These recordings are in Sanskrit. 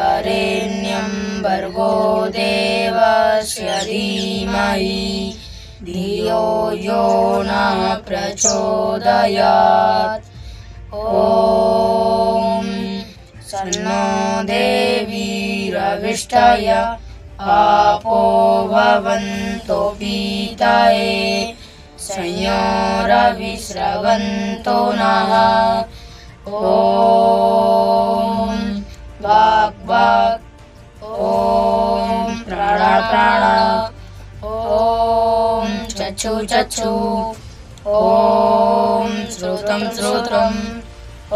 वरेण्यं भर्गो देवस्य धीमहि धियो यो नः प्रचोदयात्। ॐ सन्नो देवीरविष्टय आपो भवन्तु पीतये संयोरविस्रवन्तु नः। ॐ वाक् वाक्, ॐ प्राण प्राण, ॐ चक्षु चक्षु, ॐ श्रोत्रं श्रोत्रम्,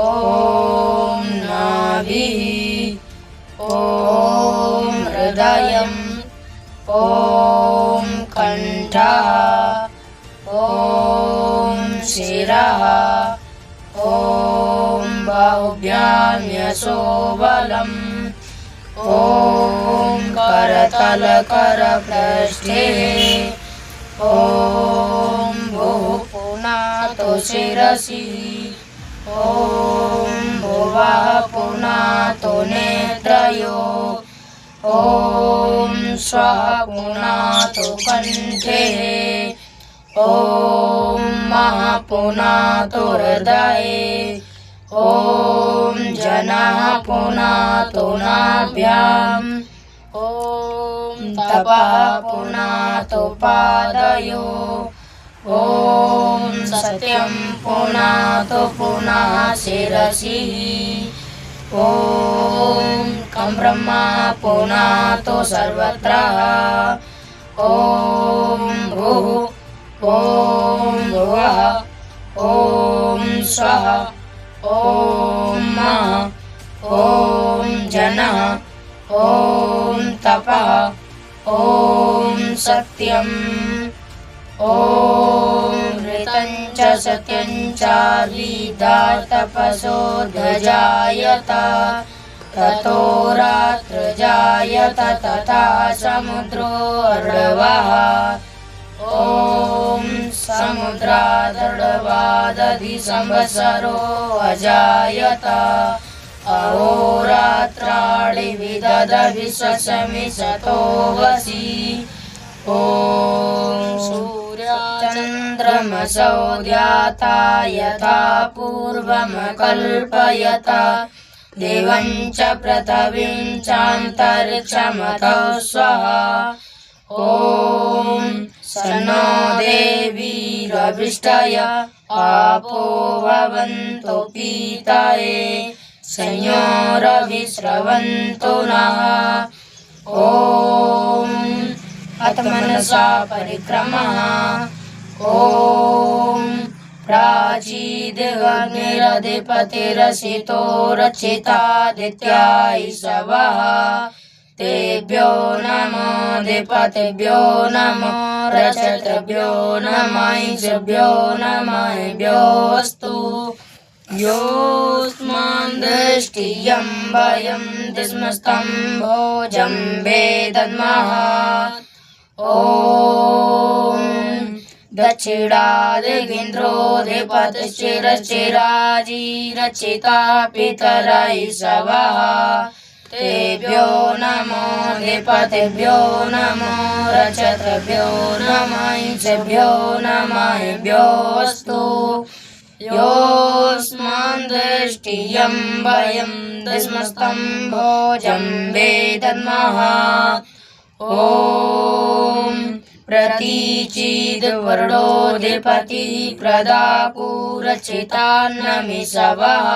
ॐ नाभिः, ॐ हृदयम्, ॐ कण्ठः, ॐ शिरः, ॐ बाहुभ्यां यशोबलम्, ॐ करतलकरपृष्ठे, ॐ भुः पुनातो शिरसि, ॐ भुवः पुनातो नेत्रयो, ॐ स्वः पुनातो कण्ठे, ॐ महः पुनातो हृदये, ॐ जनः पुनातो नाभ्याम्, ॐ तपः पुनातो पादयो, ॐ सत्यं पुनातो पुनः शिरसि, ॐ कं ब्रह्मा पुनातो सर्वत्र, ॐ भुः, ॐ भुवः, ॐ स्वः, ॐ महः, ॐ जनः, ॐ तपः, ॐ सत्यम्, ॐ ऋतं च सत्यं च विद्यातपसो ध्वजायत, ततो रात्रजायत तथा समुद्रो अर्णवः, ॐ समुद्रादर्णवादधि संवत्सरो अजायत, अहोरात्राणि विदधविश्वसमिषतो वसि, ॐ सूर्यचन्द्रमसौ ध्याता यथा पूर्वमकल्पयत, देवं च पृथिवीं चान्तरिक्षमथो स्वः, ॐ सन्नो देवीरविष्टय आपो भवन्तु पीतये संयोरविस्रवन्तु नः। ॐ अथ मनसा परिक्रमः, ॐ प्राचीदिवग्निरधिपतिरसितो रचितादित्या ईशवः, तेभ्यो नमो अधिपतिभ्यो नमो रचतभ्यो नमः ईशभ्यो नमःभ्योऽस्तु। योऽस्मान् दृष्टियं भयं दिस्मस्तम्भोजं वेदन्मः, ॐ दक्षिणादिगिन्द्रोऽधिपतिश्चिरश्चिराजीरचिता पितर ईशवः, तेभ्यो नमो अधिपतिभ्यो नमो रचतभ्यो नमः ईशभ्यो नमःभ्योऽस्तु। योऽस्मान् दृष्टियं भयं दिस्मस्तम्भोजं वेदन्मः, ॐ प्रतीचिद्वर्णोऽधिपतिः प्रदाकुरचितान्नमिषवः,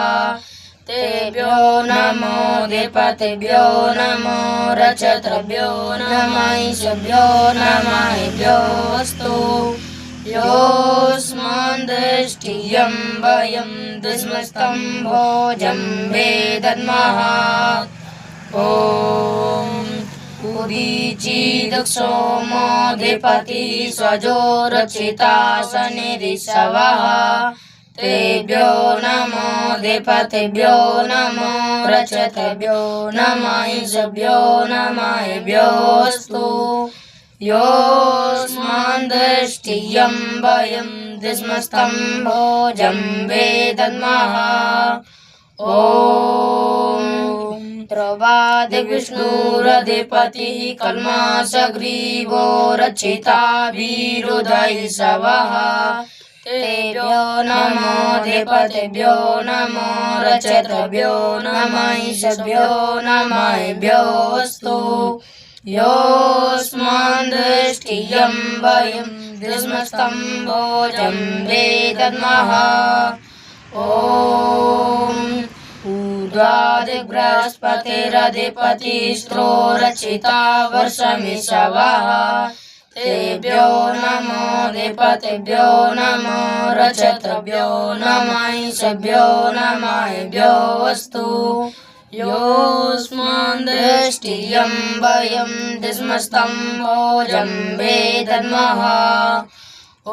तेभ्यो नमो अधिपतिभ्यो नमो रचतभ्यो नमः ईशभ्यो नमःभ्योऽस्तु। योऽस्मान् दृष्टियं भयं दिस्मस्तम्भोजं वेदन्मः, ॐ उदीचिदक्षोमोऽधिपतिः स्वजो रचितासनिरिषवः, तेभ्यो नमो अधिपतिभ्यो नमो रचतभ्यो नमः ईशभ्यो नमःभ्योऽस्तु। योऽस्मान् दृष्टियं भयं दिस्मस्तम्भोजं वेदन्मः, ॐ द्रौवादिविष्णुरधिपतिः कल्माषग्रीवो रचिताभिरुदयिषवः तेभ्यो नमो अधिपतिभ्यो नमो रचतभ्यो नमैषभ्यो नमैभ्योऽस्तु योऽस्मान् दृष्टियं वयं द्विस्मस्तं भोजं वेदन्मः ॐ ऊर्ध्वादिबृहस्पतिरधिपतिस्त्रो रचिता वर्षमिषवः तेभ्यो नमो अधिपतिभ्यो नमो रचतभ्यो नमैषभ्यो नमैभ्योऽस्तु योऽस्मान् दृष्टियं वयं द्विस्मस्तं भोजं वेदन्मः ॐ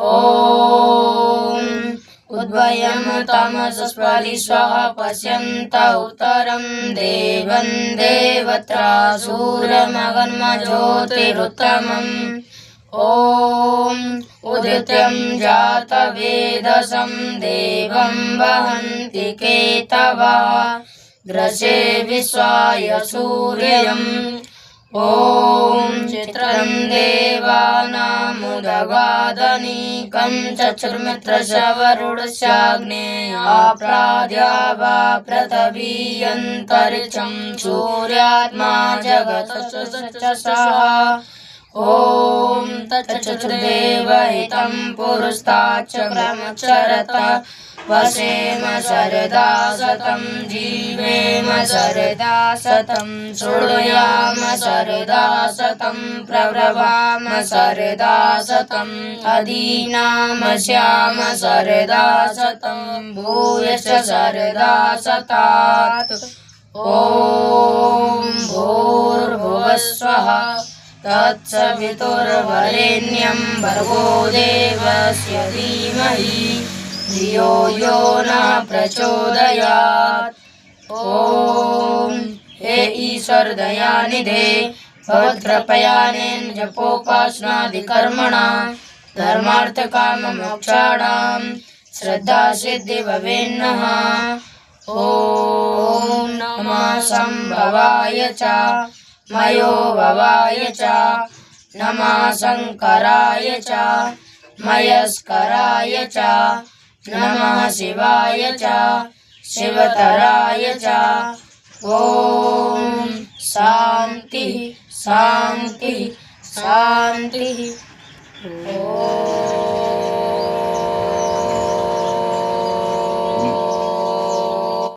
उद्वयं तमसस्पलिश्वः पश्यन्त उत्तरं देवं देवत्रा सूर्यमगन्मज्योतिरुत्तमम् ॐ उदित्यं जातवेदसं देवं वहन्ति केतवः ग्रसे विश्वाय सूर्यम् ॐ चित्रं देवानामुदगादनीकं चक्षुर्मित्रशवरुडस्याग्नेयाप्राद्या वा पृथिवीयन्तरिक्षं सूर्यात्मा जगतश्चषः ॐ तच्चतुर्देवहितं पुरस्ताच्चक्रमचरत वसेम शरदा शतं जीवेम शरदा शतं शृणुयाम शरदा शतं प्रब्रवाम शरदा शतम् अदीनामस्याम शरदा शतं भूयश्च शरदा शतात् ॐ भूर्भुवस्वः तत्सवितुर्वरेण्यं भर्गो देवस्य धीमहि धियो यो न प्रचोदयात् ॐ हे ईश्वर दयानिधे भवत्कृपयानेन जपोपासनादिकर्मणा धर्मार्थकाममोक्षाणां श्रद्धा सिद्धि भवेन्नः ॐ नमः संभवाय च मयो भवाय च नमः शङ्कराय च मयस्कराय च नमः शिवाय च शिवतराय च ॐ शान्तिः शान्तिः शान्तिः ॐ